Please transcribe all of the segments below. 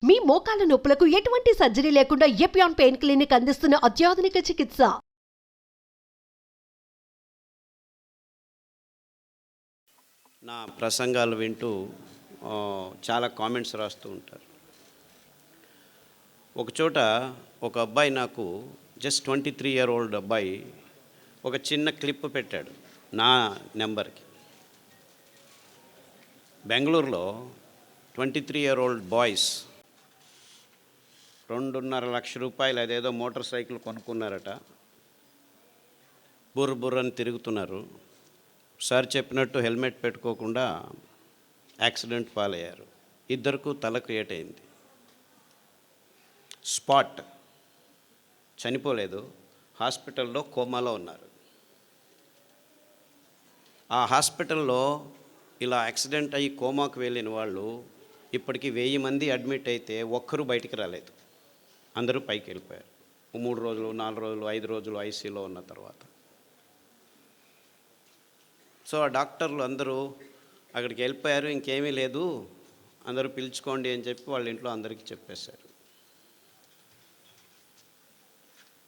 మీ మోకాల నొప్పులకు ఎటువంటి సర్జరీ లేకుండా ఎపియాన్ పెయిన్ క్లినిక్ అందిస్తున్న అత్యాధునిక చికిత్స. నా ప్రసంగాలు వింటూ చాలా కామెంట్స్ రాస్తూ ఉంటారు. ఒకచోట ఒక అబ్బాయి నాకు జస్ట్ 23 year old అబ్బాయి ఒక చిన్న క్లిప్ పెట్టాడు నా నెంబర్కి. బెంగళూరులో 23 year old బాయ్స్ 2.5 లక్ష రూపాయలు అదేదో మోటార్ సైకిల్ కొనుక్కున్నారట. బుర్రని తిరుగుతున్నారు. సార్ చెప్పినట్టు హెల్మెట్ పెట్టుకోకుండా యాక్సిడెంట్ పాలయ్యారు. ఇద్దరికి తలకు ఏటైంది. స్పాట్, చనిపోలేదు, హాస్పిటల్లో కోమాలో ఉన్నారు. ఆ హాస్పిటల్లో ఇలా యాక్సిడెంట్ అయ్యి కోమాకు వెళ్ళిన వాళ్ళు ఇప్పటికి 1000 మంది అడ్మిట్ అయితే ఒక్కరూ బయటికి రాలేదు. అందరూ పైకి వెళ్ళిపోయారు. 3 రోజులు, 4 రోజులు, 5 రోజులు ఐసీలో ఉన్న తర్వాత. సో ఆ డాక్టర్లు అందరూ అక్కడికి వెళ్ళిపోయారు, ఇంకేమీ లేదు, అందరూ పిలుచుకోండి అని చెప్పి వాళ్ళ ఇంట్లో అందరికీ చెప్పేశారు.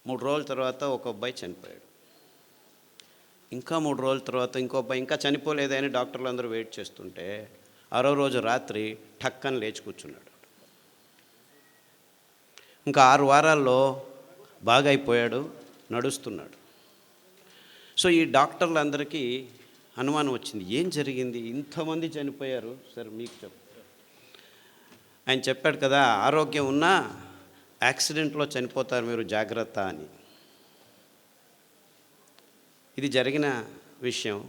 3 రోజుల తర్వాత ఒక అబ్బాయి చనిపోయాడు. ఇంకా 3 రోజుల తర్వాత ఇంకో అబ్బాయి ఇంకా చనిపోలేదని డాక్టర్లు అందరూ వెయిట్ చేస్తుంటే 6వ రోజు రాత్రి ఠక్కని లేచి కూర్చున్నాడు. ఇంకా 6 వారాల్లో బాగా అయిపోయాడు, నడుస్తున్నాడు. సో ఈ డాక్టర్లందరికీ అనుమానం వచ్చింది, ఏం జరిగింది, ఇంతమంది చనిపోయారు సార్ మీకు చెప్తారు. ఆయన చెప్పాడు కదా, ఆరోగ్యం ఉన్నా యాక్సిడెంట్లో చనిపోతారు మీరు, జాగ్రత్త అని. ఇది జరిగిన విషయం.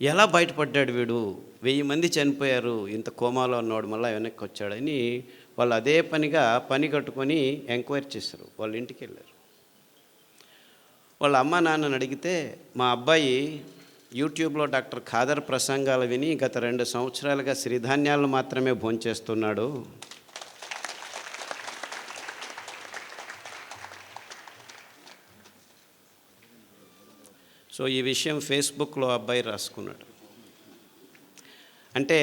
ఎలా బయటపడ్డాడు వీడు, 1000 మంది చనిపోయారు, ఇంత కోమాలో ఉన్నవాడు మళ్ళీ వెనక్కి వచ్చాడని వాళ్ళు అదే పనిగా పని కట్టుకొని ఎంక్వైరీ చేశారు. వాళ్ళ ఇంటికి వెళ్ళారు. వాళ్ళ అమ్మ నాన్నని అడిగితే, మా అబ్బాయి యూట్యూబ్లో డాక్టర్ ఖాదర్ ప్రసంగాలు విని గత 2 సంవత్సరాలుగా సిరిధాన్యాలను మాత్రమే భోంచేస్తున్నాడు. సో ఈ విషయం ఫేస్బుక్లో అబ్బాయి రాసుకున్నాడు. అంటే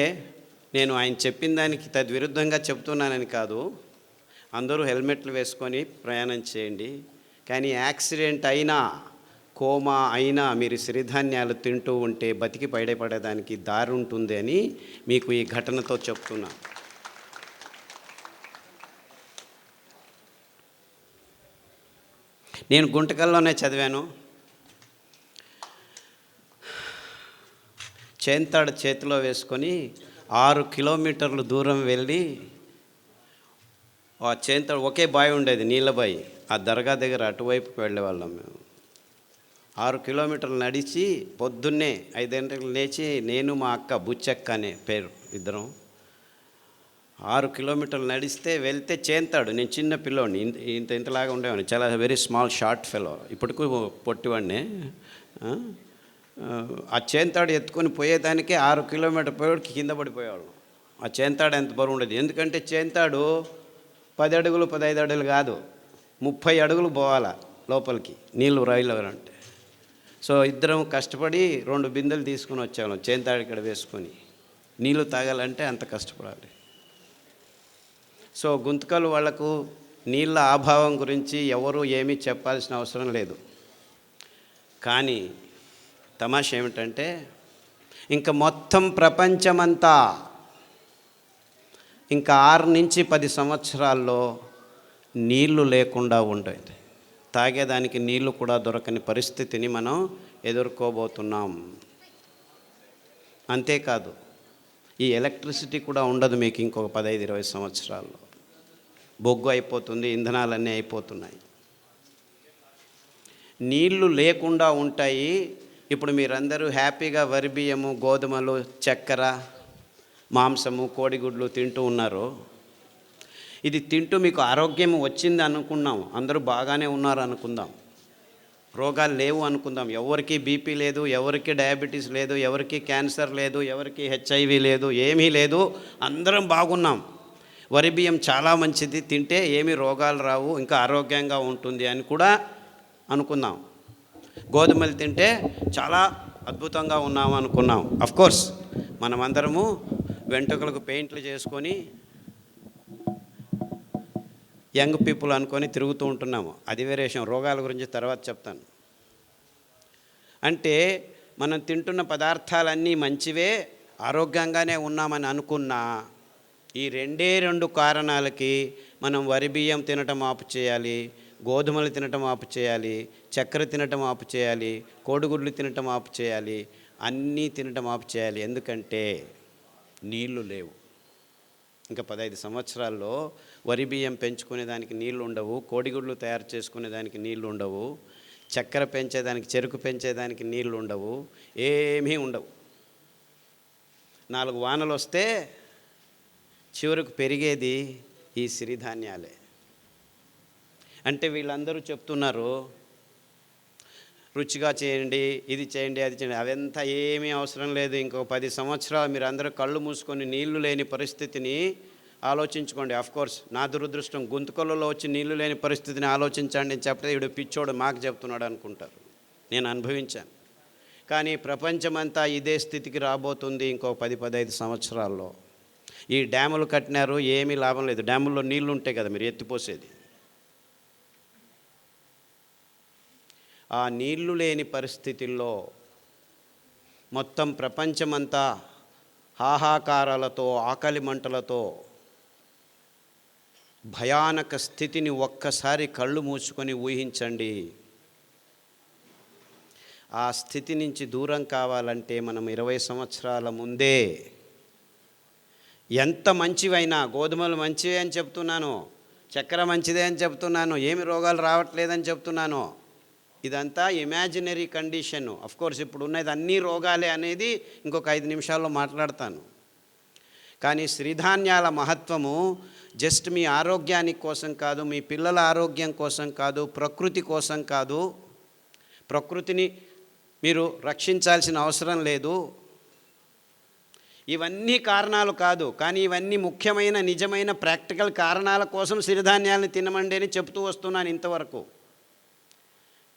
నేను ఆయన చెప్పిన దానికి తద్విరుద్ధంగా చెప్తున్నానని కాదు, అందరూ హెల్మెట్లు వేసుకొని ప్రయాణం చేయండి, కానీ యాక్సిడెంట్ అయినా కోమా అయినా మీరు సిరిధాన్యాలు తింటూ ఉంటే బతికి బయటపడేదానికి దారి ఉంటుంది అని మీకు ఈ ఘటనతో చెప్తున్నా. నేను గుంటకల్లోనే చదివాను. చేంతాడు చేతిలో వేసుకొని 6 కిలోమీటర్లు దూరం వెళ్ళి, ఆ చేంతాడు ఒకే బావి ఉండేది, నీళ్ళ బావి, ఆ దర్గా దగ్గర అటువైపుకి వెళ్ళేవాళ్ళం మేము. 6 కిలోమీటర్లు నడిచి పొద్దున్నే 5 గంటలకు లేచి, నేను మా అక్క బుచ్చక్క అనే పేరు ఇద్దరం, 6 కిలోమీటర్లు నడిస్తే వెళ్తే చేంతాడు. నేను చిన్న పిల్లోడిని, ఇంతలాగా ఉండేవాడిని, చాలా వెరీ స్మాల్ షార్ట్ ఫెలో, ఇప్పటికూ పొట్టివాడిని. ఆ చేంతాడు ఎత్తుకొని పోయేదానికే 6 కిలోమీటర్ పోయేవాడికి కింద పడిపోయేవాళ్ళం. ఆ చేంతాడు ఎంత బరువు ఉండేది, ఎందుకంటే చేంతాడు 10 అడుగులు 15 అడుగులు కాదు, 30 అడుగులు పోవాలా లోపలికి నీళ్ళు రైలు. సో ఇద్దరం కష్టపడి 2 బిందెలు తీసుకుని వచ్చాము, చేంతాడు ఇక్కడ వేసుకొని. నీళ్ళు తాగాలంటే అంత కష్టపడాలి. సో గుంతకల్ వాళ్లకు నీళ్ళ అభావం గురించి ఎవరు ఏమీ చెప్పాల్సిన అవసరం లేదు. కానీ తమాషా ఏమిటంటే, ఇంకా మొత్తం ప్రపంచమంతా ఇంకా 6 నుంచి 10 సంవత్సరాల్లో నీళ్లు లేకుండా ఉండేది. తాగేదానికి నీళ్లు కూడా దొరకని పరిస్థితిని మనం ఎదుర్కోబోతున్నాం. అంతేకాదు, ఈ ఎలక్ట్రిసిటీ కూడా ఉండదు మీకు ఇంకొక 15-20 సంవత్సరాల్లో. బొగ్గు అయిపోతుంది, ఇంధనాలన్నీ అయిపోతున్నాయి, నీళ్లు లేకుండా ఉంటాయి. ఇప్పుడు మీరందరూ హ్యాపీగా వరి బియ్యము, గోధుమలు, చక్కెర, మాంసము, కోడిగుడ్లు తింటూ ఉన్నారు. ఇది తింటూ మీకు ఆరోగ్యం వచ్చింది అనుకున్నాం, అందరూ బాగానే ఉన్నారు అనుకుందాం, రోగాలు లేవు అనుకుందాం, ఎవరికి బీపీ లేదు, ఎవరికి డయాబెటీస్ లేదు, ఎవరికి క్యాన్సర్ లేదు, ఎవరికి హెచ్ఐవి లేదు, ఏమీ లేదు, అందరం బాగున్నాం. వరి బియ్యం చాలా మంచిది, తింటే ఏమీ రోగాలు రావు, ఇంకా ఆరోగ్యంగా ఉంటుంది అని కూడా అనుకుందాం. గోధుమలు తింటే చాలా అద్భుతంగా ఉన్నాము అనుకున్నాం. అఫ్కోర్స్ మనమందరము వెంట్రుకలకు పెయింట్లు చేసుకొని యంగ్ పీపుల్ అనుకొని తిరుగుతూ ఉంటున్నాము. అది వేరే విషయం, రోగాల గురించి తర్వాత చెప్తాను. అంటే మనం తింటున్న పదార్థాలన్నీ మంచివే, ఆరోగ్యంగానే ఉన్నామని అనుకున్నా ఈ రెండు కారణాలకి మనం వరి బియ్యం తినటం ఆపు చేయాలి, గోధుమలు తినటం ఆపు చేయాలి, చక్కెర తినటం ఆపు చేయాలి, కోడిగుడ్లు తినటం ఆపు చేయాలి, అన్నీ తినటం ఆపు చేయాలి. ఎందుకంటే నీళ్లు లేవు. ఇంకా 15 సంవత్సరాల్లో వరి బియ్యం పెంచుకునేదానికి నీళ్లు ఉండవు, కోడిగుడ్లు తయారు చేసుకునేదానికి నీళ్లు ఉండవు, చక్కెర పెంచేదానికి, చెరుకు పెంచేదానికి నీళ్లు ఉండవు, ఏమీ ఉండవు. 4 వానలు వస్తే చివరకు పెరిగేది ఈ సిరిధాన్యాలే. అంటే వీళ్ళందరూ చెప్తున్నారు రుచిగా చేయండి, ఇది చేయండి, అది చేయండి. అవంతా ఏమీ అవసరం లేదు. ఇంకో 10 సంవత్సరాలు మీరు అందరూ కళ్ళు మూసుకొని నీళ్లు లేని పరిస్థితిని ఆలోచించుకోండి. కోర్స్ నా దురదృష్టం, గొంతుకలలో వచ్చి నీళ్లు లేని పరిస్థితిని ఆలోచించండి అని చెప్తే వీడు పిచ్చోడు మాకు చెప్తున్నాడు అనుకుంటారు. నేను అనుభవించాను. కానీ ప్రపంచమంతా ఇదే స్థితికి రాబోతుంది ఇంకో 10-15 సంవత్సరాల్లో. ఈ డ్యాములు కట్టినారు, ఏమీ లాభం లేదు. డ్యాముల్లో నీళ్లు ఉంటాయి కదా మీరు ఎత్తిపోసేది. ఆ నీళ్లు లేని పరిస్థితుల్లో మొత్తం ప్రపంచమంతా హాహాకారాలతో, ఆకలి మంటలతో భయానక స్థితిని ఒక్కసారి కళ్ళు మూసుకొని ఊహించండి. ఆ స్థితి నుంచి దూరం కావాలంటే మనం 20 సంవత్సరాల ముందే ఎంత మంచివైనా, గోధుమలు మంచివే అని చెప్తున్నాను, చక్కెర మంచిదే అని చెప్తున్నాను, ఏమి రోగాలు రావట్లేదని చెప్తున్నాను, ఇదంతా ఇమాజినరీ కండిషన్. కోర్స్ ఇప్పుడు ఉన్నది అన్ని రోగాలే అనేది ఇంకొక 5 నిమిషాల్లో మాట్లాడతాను. కానీ సిరిధాన్యాల మహత్వము జస్ట్ మీ ఆరోగ్యానికి కోసం కాదు, మీ పిల్లల ఆరోగ్యం కోసం కాదు, ప్రకృతి కోసం కాదు. ప్రకృతిని మీరు రక్షించాల్సిన అవసరం లేదు. ఇవన్నీ కారణాలు కాదు, కానీ ఇవన్నీ ముఖ్యమైన నిజమైన ప్రాక్టికల్ కారణాల కోసం సిరిధాన్యాలను తినమండి అని చెప్తూ వస్తున్నాను ఇంతవరకు.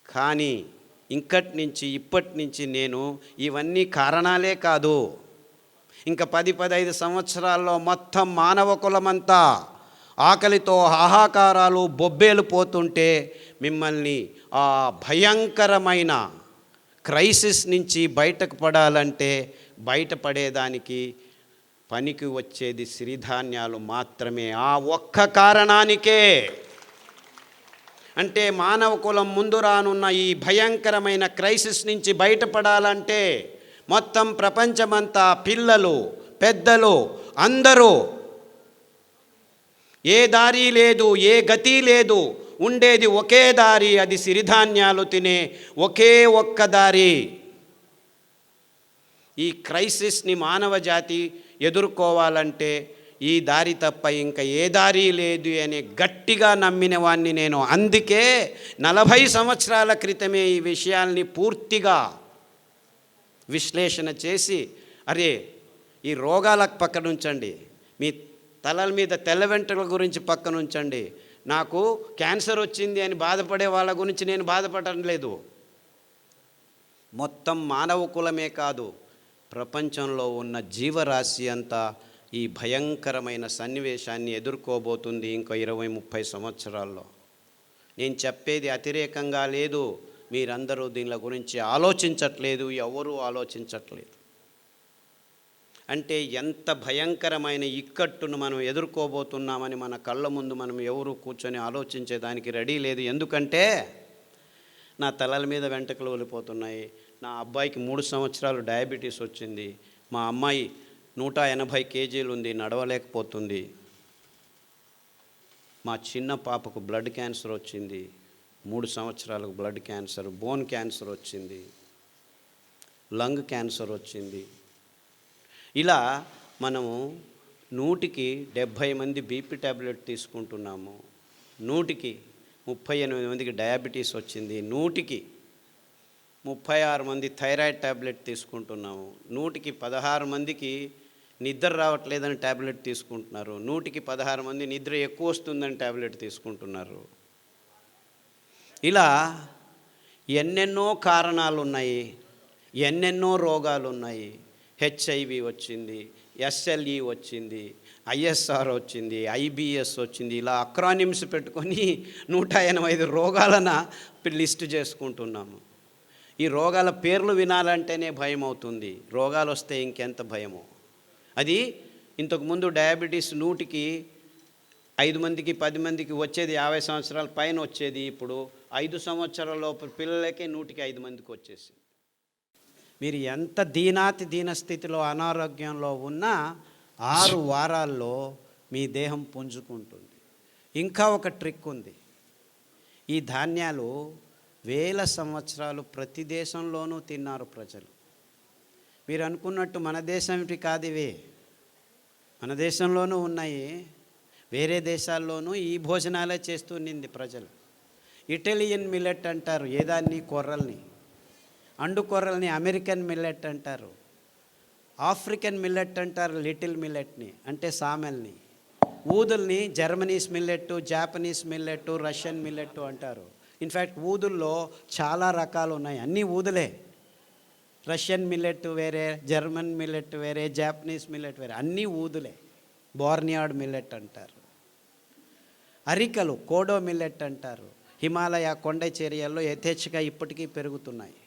కానీ ఇప్పటి నుంచి నేను ఇవన్నీ కారణాలే కాదు, ఇంకా 10-15 సంవత్సరాల్లో మొత్తం మానవ కులమంతా ఆకలితో హాహాకారాలు బొబ్బేలు పోతుంటే మిమ్మల్ని ఆ భయంకరమైన క్రైసిస్ నుంచి బయటకు పడాలంటే బయటపడేదానికి పనికి వచ్చేది సిరిధాన్యాలు మాత్రమే. ఆ ఒక్క కారణానికే, అంటే మానవ కులం ముందు రానున్న ఈ భయంకరమైన క్రైసిస్ నుంచి బయటపడాలంటే మొత్తం ప్రపంచమంతా పిల్లలు, పెద్దలు అందరూ ఏ దారి లేదు, ఏ గతి లేదు, ఉండేది ఒకే దారి, అది సిరిధాన్యాలు తినే ఒకే ఒక్క దారి. ఈ క్రైసిస్ని మానవ జాతి ఎదుర్కోవాలంటే ఈ దారి తప్ప ఇంకా ఏ దారి లేదు అని గట్టిగా నమ్మిన వాణ్ణి నేను. అందుకే 40 సంవత్సరాల క్రితమే ఈ విషయాల్ని పూర్తిగా విశ్లేషణ చేసి, అరే ఈ రోగాలకు పక్కన ఉంచండి, మీ తలల మీద తెల్ల వెంట్రుకల గురించి పక్కన ఉంచండి, నాకు క్యాన్సర్ వచ్చింది అని బాధపడే వాళ్ళ గురించి నేను బాధపడటం లేదు. మొత్తం మానవ కులమే కాదు, ప్రపంచంలో ఉన్న జీవరాశి అంతా ఈ భయంకరమైన సన్నివేశాన్ని ఎదుర్కోబోతుంది ఇంకో 20-30 సంవత్సరాల్లో. నేను చెప్పేది అతిరేకంగా లేదు, మీరందరూ దీనిల గురించి ఆలోచించట్లేదు, ఎవరూ ఆలోచించట్లేదు. అంటే ఎంత భయంకరమైన ఇక్కట్టును మనం ఎదుర్కోబోతున్నామని మన కళ్ళ ముందు మనం ఎవరు కూర్చొని ఆలోచించేదానికి రెడీ లేదు. ఎందుకంటే నా తలల మీద వెంట్రుకలు వెళ్ళిపోతున్నాయి, నా అబ్బాయికి 3 సంవత్సరాలు డయాబెటీస్ వచ్చింది, మా అమ్మాయి 180 కేజీలు ఉంది, నడవలేకపోతుంది, మా చిన్న పాపకు బ్లడ్ క్యాన్సర్ వచ్చింది, 3 సంవత్సరాలకు బ్లడ్ క్యాన్సర్, బోన్ క్యాన్సర్ వచ్చింది, లంగ్ క్యాన్సర్ వచ్చింది. ఇలా మనము 100కి 70 మంది బీపీ ట్యాబ్లెట్ తీసుకుంటున్నాము, 100కి 38 మందికి డయాబెటీస్ వచ్చింది, 100కి 36 మంది థైరాయిడ్ ట్యాబ్లెట్ తీసుకుంటున్నాము, 100కి 16 మందికి నిద్ర రావట్లేదని ట్యాబ్లెట్ తీసుకుంటున్నారు, 100కి 16 మంది నిద్ర ఎక్కువ వస్తుందని ట్యాబ్లెట్ తీసుకుంటున్నారు. ఇలా ఎన్నెన్నో కారణాలు ఉన్నాయి, ఎన్నెన్నో రోగాలు ఉన్నాయి. హెచ్ఐవి వచ్చింది, ఎస్ఎల్ఈ వచ్చింది, ఐఎస్ఆర్ వచ్చింది, ఐబిఎస్ వచ్చింది, ఇలా అక్రానిమ్స్ పెట్టుకొని 185 రోగాలను లిస్ట్ చేసుకుంటున్నాము. ఈ రోగాల పేర్లు వినాలంటేనే భయం అవుతుంది. రోగాలు వస్తే ఇంకెంత భయమో. అది ఇంతకుముందు డయాబెటీస్ 100కి 5 మందికి 10 మందికి వచ్చేది, 50 సంవత్సరాల పైన వచ్చేది. ఇప్పుడు 5 సంవత్సరాల లోపు పిల్లలకే 100కి 5 మందికి వచ్చేసింది. మీరు ఎంత దీన స్థితిలో అనారోగ్యంలో ఉన్నా 6 వారాల్లో మీ దేహం పుంజుకుంటుంది. ఇంకా ఒక ట్రిక్ ఉంది. ఈ ధాన్యాలు వేల సంవత్సరాలు ప్రతి దేశంలోనూ తిన్నారు ప్రజలు. మీరు అనుకున్నట్టు మన దేశంటి కాదు ఇవే, మన దేశంలోనూ ఉన్నాయి, వేరే దేశాల్లోనూ ఈ భోజనాలే చేస్తూనింది ప్రజలు. ఇటాలియన్ మిల్లెట్ అంటారు ఏదాన్ని, కొర్రల్ని. అండు కొర్రల్ని అమెరికన్ మిల్లెట్ అంటారు. ఆఫ్రికన్ మిల్లెట్ అంటారు లిటిల్ మిల్లెట్ని, అంటే సామెల్ని. ఊదుల్ని జర్మనీస్ మిల్లెట్టు, జాపనీస్ మిల్లెట్టు, రష్యన్ మిల్లెట్టు అంటారు. ఇన్ఫ్యాక్ట్ ఊదుల్లో చాలా రకాలు ఉన్నాయి, అన్నీ ఊదులే. రష్యన్ మిల్లెట్ వేరే, జర్మన్ మిల్లెట్ వేరే, జాపనీస్ మిల్లెట్ వేరే, అన్నీ ఊదులే. బోర్నియాడ్ మిల్లెట్ అంటారు. అరికలు కోడో మిల్లెట్ అంటారు. హిమాలయ కొండ చర్యల్లో యథేచ్ఛగా ఇప్పటికీ పెరుగుతున్నాయి.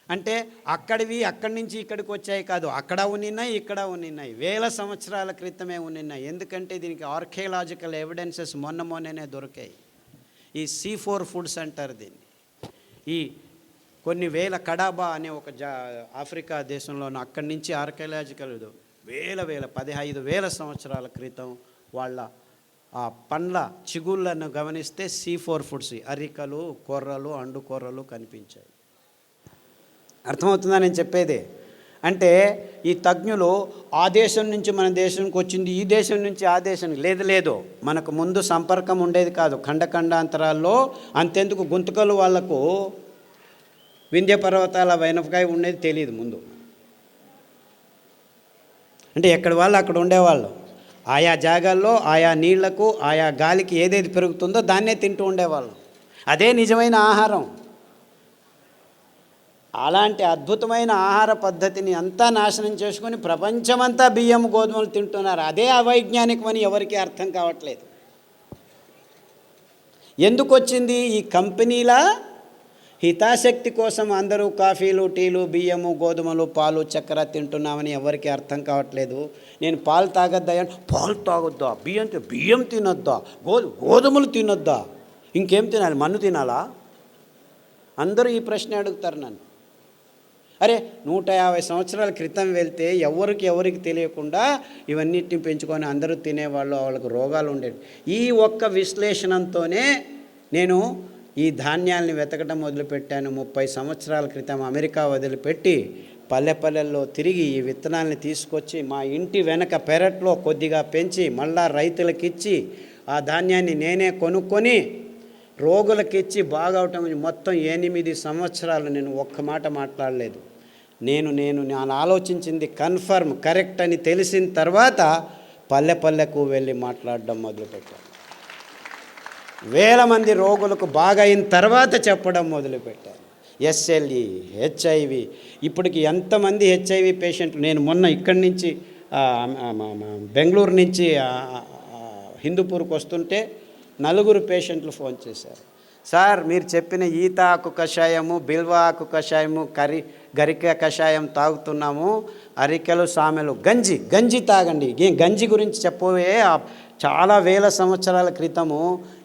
అంటే అక్కడి నుంచి ఇక్కడికి వచ్చాయి కాదు, అక్కడ ఉన్నాయి, ఇక్కడ ఉన్నాయి, వేల సంవత్సరాల క్రితమే ఉన్నాయి. ఎందుకంటే దీనికి ఆర్కియలాజికల్ ఎవిడెన్సెస్ మొన్ననే దొరికాయి. ఈ C4 ఫుడ్స్ అంటారు దీన్ని. ఈ కొన్ని వేల కడాబా అనే ఒక ఆఫ్రికా దేశంలోనూ అక్కడి నుంచి ఆర్కియలాజికల్ వేల 15,000 సంవత్సరాల క్రితం వాళ్ళ ఆ పండ్ల చిగుళ్ళను గమనిస్తే C4 ఫుడ్స్, అరికలు, కొర్రలు, అండు కొర్రలు కనిపించాయి. అర్థమవుతుందా నేను చెప్పేది? అంటే ఈ తజ్ఞులు ఆ దేశం నుంచి మన దేశానికి వచ్చింది, ఈ దేశం నుంచి ఆ దేశానికి లేదు. మనకు ముందు సంపర్కం ఉండేది కాదు. ఖండాంతరాల్లో అంతెందుకు గుంతకలు వాళ్లకు వింధ్య పర్వతాల వెనపకాయ ఉండేది తెలియదు ముందు. అంటే ఎక్కడి వాళ్ళు అక్కడ ఉండేవాళ్ళు. ఆయా జాగాల్లో ఆయా నీళ్లకు ఆయా గాలికి ఏదేది పెరుగుతుందో దాన్నే తింటూ ఉండేవాళ్ళు. అదే నిజమైన ఆహారం. అలాంటి అద్భుతమైన ఆహార పద్ధతిని అంతా నాశనం చేసుకొని ప్రపంచమంతా బియ్యం గోధుమలు తింటున్నారు. అదే అవైజ్ఞానికమని ఎవరికీ అర్థం కావట్లేదు. ఎందుకు వచ్చింది? ఈ కంపెనీల హితాశక్తి కోసం అందరూ కాఫీలు, టీలు, బియ్యము, గోధుమలు, పాలు, చక్కెర తింటున్నామని ఎవరికి అర్థం కావట్లేదు. నేను పాలు తాగొద్దా, పాలు తాగొద్దా, బియ్యం తినొద్దా, గోధుమలు తినొద్దా, ఇంకేం తినాలి, మన్ను తినాలా? అందరూ ఈ ప్రశ్న అడుగుతారు నన్ను. అరే 150 సంవత్సరాల క్రితం వెళ్తే ఎవరికి తెలియకుండా ఇవన్నిటిని పెంచుకొని అందరూ తినేవాళ్ళు, వాళ్ళకు రోగాలు ఉండేవి. ఈ ఒక్క విశ్లేషణతోనే నేను ఈ ధాన్యాల్ని వెతకడం మొదలుపెట్టాను. 30 సంవత్సరాల క్రితం అమెరికా వదిలిపెట్టి పల్లెల్లో తిరిగి ఈ విత్తనాలని తీసుకొచ్చి మా ఇంటి వెనక పెరట్లో కొద్దిగా పెంచి మళ్ళా రైతులకిచ్చి ఆ ధాన్యాన్ని నేనే కొనుక్కొని రోగులకిచ్చి బాగవటం. మొత్తం 8 సంవత్సరాలు నేను ఒక్క మాట మాట్లాడలేదు. నేను ఆలోచించింది కన్ఫర్మ్ కరెక్ట్ అని తెలిసిన తర్వాత పల్లెకు వెళ్ళి మాట్లాడడం మొదలుపెట్టాను. వేల మంది రోగులకు బాగైన తర్వాత చెప్పడం మొదలుపెట్టాను. SLE, HIV, ఇప్పటికి ఎంతమంది HIV పేషెంట్లు. నేను మొన్న ఇక్కడి నుంచి బెంగళూరు నుంచి హిందూపూర్కి వస్తుంటే 4 పేషెంట్లు ఫోన్ చేశారు. సార్ మీరు చెప్పిన ఈత ఆకు కషాయము, బిల్వ ఆకు కషాయము, గరిక కషాయం తాగుతున్నాము, అరికెలు, సామెలు, గంజి తాగండి. గంజి గురించి చెప్పవే, చాలా వేల సంవత్సరాల క్రితము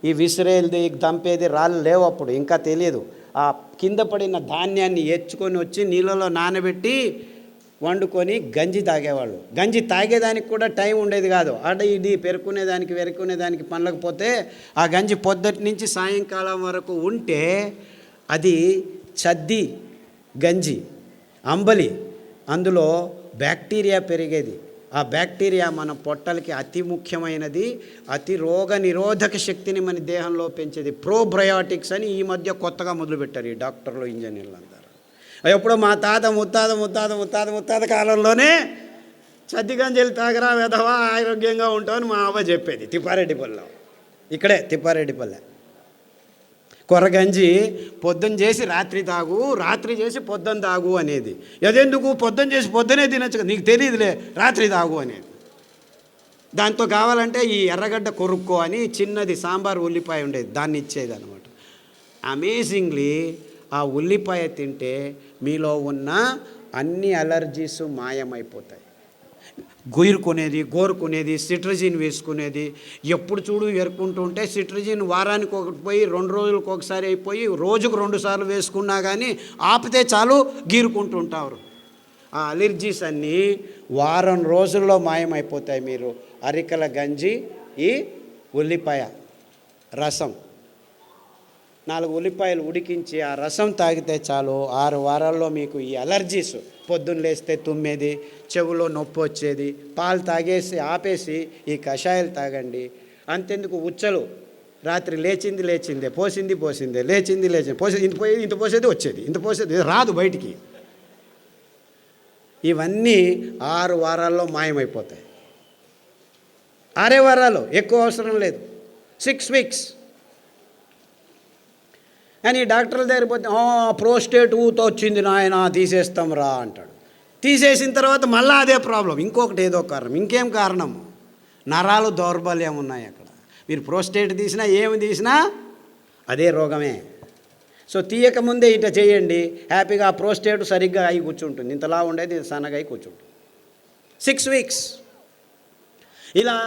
ఈ విసిరేది దంపేది రాళ్ళు లేవు, అప్పుడు ఇంకా తెలియదు. ఆ కింద పడిన ధాన్యాన్ని ఎచ్చుకొని వచ్చి నీళ్ళలో నానబెట్టి వండుకొని గంజి తాగేవాళ్ళు. గంజి తాగేదానికి కూడా టైం ఉండేది కాదు. ఇది వెరుకునేదానికి పనలేకపోతే ఆ గంజి పొద్దుటి నుంచి సాయంకాలం వరకు ఉంటే అది చద్ది గంజి, అంబలి. అందులో బ్యాక్టీరియా పెరిగేది. ఆ బ్యాక్టీరియా మన పొట్టలకి అతి ముఖ్యమైనది, అతి రోగ నిరోధక శక్తిని మన దేహంలో పెంచేది. ప్రోబయోటిక్స్ అని ఈ మధ్య కొత్తగా మొదలుపెట్టారు ఈ డాక్టర్లు, ఇంజనీర్లు అందరూ. ఎప్పుడో మా తాత ముత్తాత కాలంలోనే చద్దిగంజలు తాగరా వెధవా ఆరోగ్యంగా ఉంటామని మా అవ్వ చెప్పేది. తిప్పారెడ్డిపల్లె, ఇక్కడే తిప్పారెడ్డిపల్లె. కొర్రగంజి పొద్దున్న చేసి రాత్రి తాగు, రాత్రి చేసి పొద్దున్న తాగు అనేది. అదెందుకు? పొద్దున్న చేసి పొద్దునే తినచ్చు కదా, నీకు తెలియదులే రాత్రి తాగు అనేది. దాంతో కావాలంటే ఈ ఎర్రగడ్డ కొరుక్కో అని చిన్నది సాంబార్ ఉల్లిపాయ ఉండేది, దాన్ని ఇచ్చేది అనమాట. అమేజింగ్లీ ఆ ఉల్లిపాయ తింటే మీలో ఉన్న అన్ని అలర్జీస్ మాయమైపోతాయి. గోరుకునేది సిట్రజిన్ వేసుకునేది, ఎప్పుడు చూడు ఎరుకుంటూ ఉంటే సిట్రజిన్ వారానికి ఒకటి పోయి 2 రోజులకు ఒకసారి అయిపోయి రోజుకు 2 సార్లు వేసుకున్నా కానీ ఆపితే చాలు గీరుకుంటూ ఉంటారు. ఆ అలర్జీస్ అన్నీ వారం రోజుల్లో మాయమైపోతాయి. మీరు అరికల గంజి, ఈ ఉల్లిపాయ రసం, 4 ఉల్లిపాయలు ఉడికించి ఆ రసం తాగితే చాలు 6 వారాల్లో మీకు ఈ అలర్జీస్, పొద్దున్న లేస్తే తుమ్మేది, చెవులో నొప్పి వచ్చేది, పాలు తాగేసి ఆపేసి ఈ కషాయాలు తాగండి. అంతెందుకు ఉచ్చలు, రాత్రి లేచిందే, పోసిందే, లేచింది పోసేది, ఇంత పోసేది వచ్చేది, ఇంత పోసేది రాదు బయటికి. ఇవన్నీ 6 వారాల్లో మాయమైపోతాయి. 6 వారాలు, ఎక్కువ అవసరం లేదు, 6 వీక్స్. అని డాక్టర్ల దగ్గర పోతే ప్రోస్టేట్ ఊత వచ్చింది నాయన తీసేస్తాం రా అంటాడు. తీసేసిన తర్వాత మళ్ళీ అదే ప్రాబ్లం, ఇంకొకటి ఏదో కారణం, ఇంకేం కారణం, నరాలు దౌర్బల్యం ఉన్నాయి అక్కడ. మీరు ప్రోస్టేట్ తీసినా ఏమి తీసినా అదే రోగమే. సో తీయకముందే ఇట చేయండి, హ్యాపీగా ఆ ప్రోస్టేట్ సరిగ్గా అయి కూర్చుంటుంది, ఇంతలా ఉండేది సన్నగా అయి కూర్చుంటుంది. 6 వీక్స్. ఇలా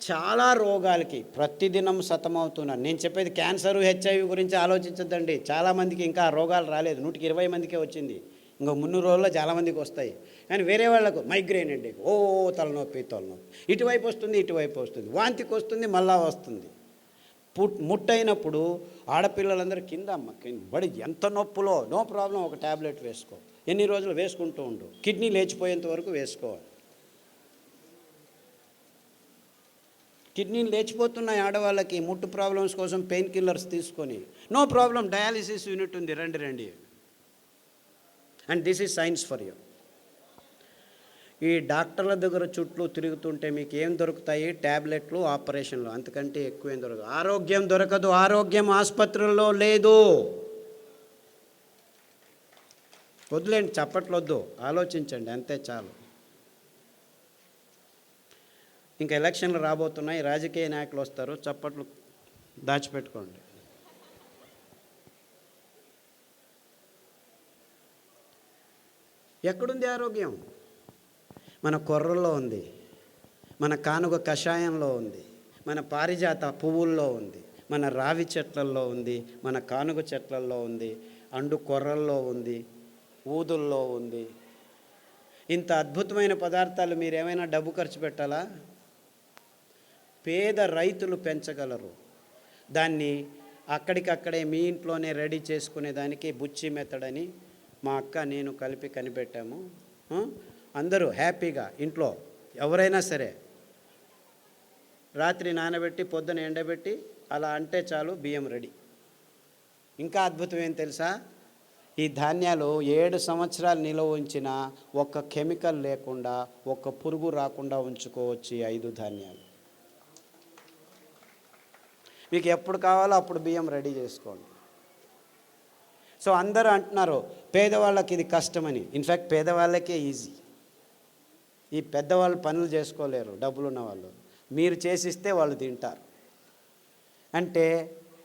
చాలా రోగాలకి ప్రతిదినం సతమవుతున్నాను. నేను చెప్పేది క్యాన్సర్, హెచ్ఐవి గురించి ఆలోచించద్దండి. చాలామందికి ఇంకా ఆ రోగాలు రాలేదు, 120 మందికే వచ్చింది, ఇంకో 300 రోజుల్లో చాలామందికి వస్తాయి. కానీ వేరే వాళ్ళకు మైగ్రేన్ అండి, తలనొప్పి, ఇటువైపు వస్తుంది, వాంతికి వస్తుంది, మళ్ళా వస్తుంది. ముట్టయినప్పుడు ఆడపిల్లలందరూ కింద బడి ఎంత నొప్పులో, నో ప్రాబ్లం, ఒక ట్యాబ్లెట్ వేసుకో, ఎన్ని రోజులు వేసుకుంటూ ఉండు, కిడ్నీ లేచిపోయేంత వరకు వేసుకోవాలి. కిడ్నీలు లేచిపోతున్నాయి ఆడవాళ్ళకి, ముట్టు ప్రాబ్లమ్స్ కోసం పెయిన్ కిల్లర్స్ తీసుకొని, నో ప్రాబ్లం, డయాలిసిస్ యూనిట్ ఉంది, రండి. And this is science for you. ఈ డాక్టర్ల దగ్గర చుట్టూ తిరుగుతుంటే మీకు ఏం దొరుకుతాయి? ట్యాబ్లెట్లు, ఆపరేషన్లు, అంతకంటే ఎక్కువ ఏం దొరకదు. ఆరోగ్యం దొరకదు, ఆరోగ్యం ఆసుపత్రుల్లో లేదు. వద్దులేండి, చప్పట్లొద్దు, ఆలోచించండి, అంతే చాలు. ఇంకా ఎలక్షన్లు రాబోతున్నాయి, రాజకీయ నాయకులు వస్తారు, చప్పట్లు దాచిపెట్టుకోండి. ఎక్కడుంది ఆరోగ్యం? మన కొర్రల్లో ఉంది, మన కానుగ కషాయంలో ఉంది, మన పారిజాత పువ్వుల్లో ఉంది, మన రావి చెట్లల్లో ఉంది, మన కానుగ చెట్లల్లో ఉంది, అండు కొర్రల్లో ఉంది, ఊదుల్లో ఉంది. ఇంత అద్భుతమైన పదార్థాలు మీరు ఏమైనా డబ్బు ఖర్చు పెట్టాలా? పేద రైతులు పెంచగలరు. దాన్ని అక్కడికక్కడే మీ ఇంట్లోనే రెడీ చేసుకునే దానికి బుచ్చి మెథడ్ అని మా అక్క నేను కలిపి కనిపెట్టాము. అందరూ హ్యాపీగా ఇంట్లో ఎవరైనా సరే రాత్రి నానబెట్టి పొద్దున ఎండబెట్టి అలా అంటే చాలు, బియ్యం రెడీ. ఇంకా అద్భుతం ఏం తెలుసా? ఈ ధాన్యాలు 7 సంవత్సరాలు నిల్వ ఉంచినా ఒక్క కెమికల్ లేకుండా, ఒక్క పురుగు రాకుండా ఉంచుకోవచ్చు ఈ 5 ధాన్యాలు. మీకు ఎప్పుడు కావాలో అప్పుడు బియ్యం రెడీ చేసుకోండి. సో అందరూ అంటున్నారు పేదవాళ్ళకి ఇది కష్టమని. ఇన్ఫ్యాక్ట్ పేదవాళ్ళకే ఈజీ. ఈ పెద్దవాళ్ళు పనులు చేసుకోలేరు, డబ్బులున్న వాళ్ళు. మీరు చేసిస్తే వాళ్ళు తింటారు. అంటే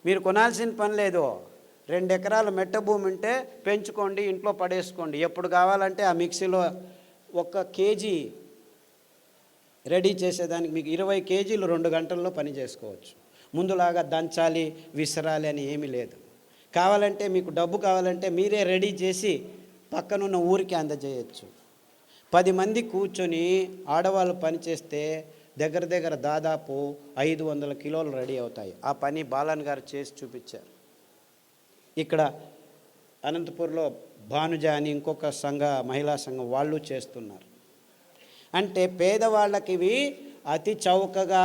మీరు కొనాల్సిన పని లేదు. 2 ఎకరాల మెట్ట భూమి ఉంటే పెంచుకోండి, ఇంట్లో పడేసుకోండి. ఎప్పుడు కావాలంటే ఆ మిక్సీలో 1 కేజీ రెడీ చేసేదానికి మీకు 20 కేజీలు 2 గంటల్లో పని చేసుకోవచ్చు. ముందులాగా దంచాలి, విసరాలి అని ఏమీ లేదు. కావాలంటే మీకు డబ్బు కావాలంటే మీరే రెడీ చేసి పక్కనున్న ఊరికి అందజేయచ్చు. 10 మంది కూర్చొని ఆడవాళ్ళు పని చేస్తే దగ్గర దాదాపు 500 కిలోలు రెడీ అవుతాయి. ఆ పని బాలన్ గారు చేసి చూపించారు. ఇక్కడ అనంతపూర్లో భానుజ అని ఇంకొక మహిళా సంఘం వాళ్ళు చేస్తున్నారు. అంటే పేదవాళ్ళకి ఇవి అతి చౌకగా,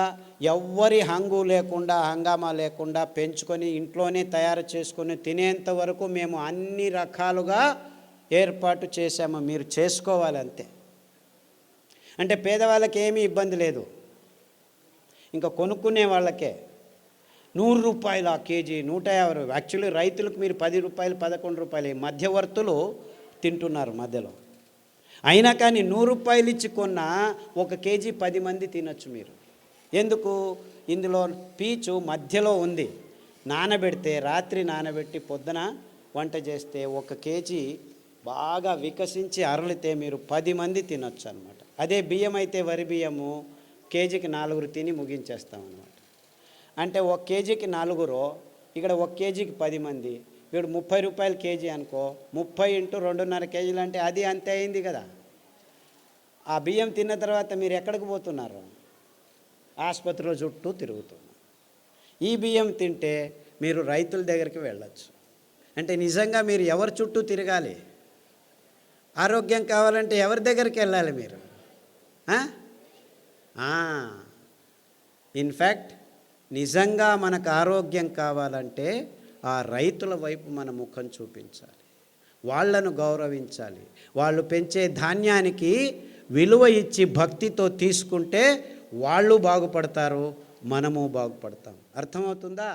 ఎవ్వరి హంగామా లేకుండా పెంచుకొని ఇంట్లోనే తయారు చేసుకొని తినేంత వరకు మేము అన్ని రకాలుగా ఏర్పాటు చేశాము. మీరు చేసుకోవాలి అంతే. అంటే పేదవాళ్ళకి ఏమీ ఇబ్బంది లేదు. ఇంకా కొనుక్కునే వాళ్ళకే 100 రూపాయలు ఆ కేజీ, 150. యాక్చువల్లీ రైతులకు మీరు 10 రూపాయలు, 11 రూపాయలు మధ్యవర్తులు తింటున్నారు మధ్యలో. అయినా కానీ 100 రూపాయలు ఇచ్చి కొన్న 1 కేజీ 10 మంది తినచ్చు మీరు. ఎందుకు? ఇందులో పీచు మధ్యలో ఉంది. నానబెడితే, రాత్రి నానబెట్టి పొద్దున వంట చేస్తే 1 కేజీ బాగా వికసించి అరలితే మీరు 10 మంది తినొచ్చు అనమాట. అదే బియ్యం అయితే, వరి బియ్యము కేజీకి 4 తిని ముగించేస్తాం అనమాట. అంటే 1 కేజీకి 4, ఇక్కడ 1 కేజీకి 10 మంది, వీడు 30 రూపాయలు కేజీ అనుకో, 30 × 2.5 కేజీలు అంటే అది అంతే అయింది కదా. ఆ బియ్యం తిన్న తర్వాత మీరు ఎక్కడికి పోతున్నారు? ఆసుపత్రిలో చుట్టూ తిరుగుతున్నారు. ఈ బియ్యం తింటే మీరు రైతుల దగ్గరికి వెళ్ళచ్చు. అంటే నిజంగా మీరు ఎవరి చుట్టూ తిరగాలి? ఆరోగ్యం కావాలంటే ఎవరి దగ్గరికి వెళ్ళాలి మీరు? ఇన్ఫ్యాక్ట్ నిజంగా మనకు ఆరోగ్యం కావాలంటే ఆ రైతుల వైపు మన ముఖం చూపించాలి, వాళ్ళను గౌరవించాలి. వాళ్ళు పెంచే ధాన్యానికి విలువ ఇచ్చి భక్తితో తీసుకుంటే వాళ్ళు బాగుపడతారు, మనము బాగుపడతాం. అర్థమవుతుందా?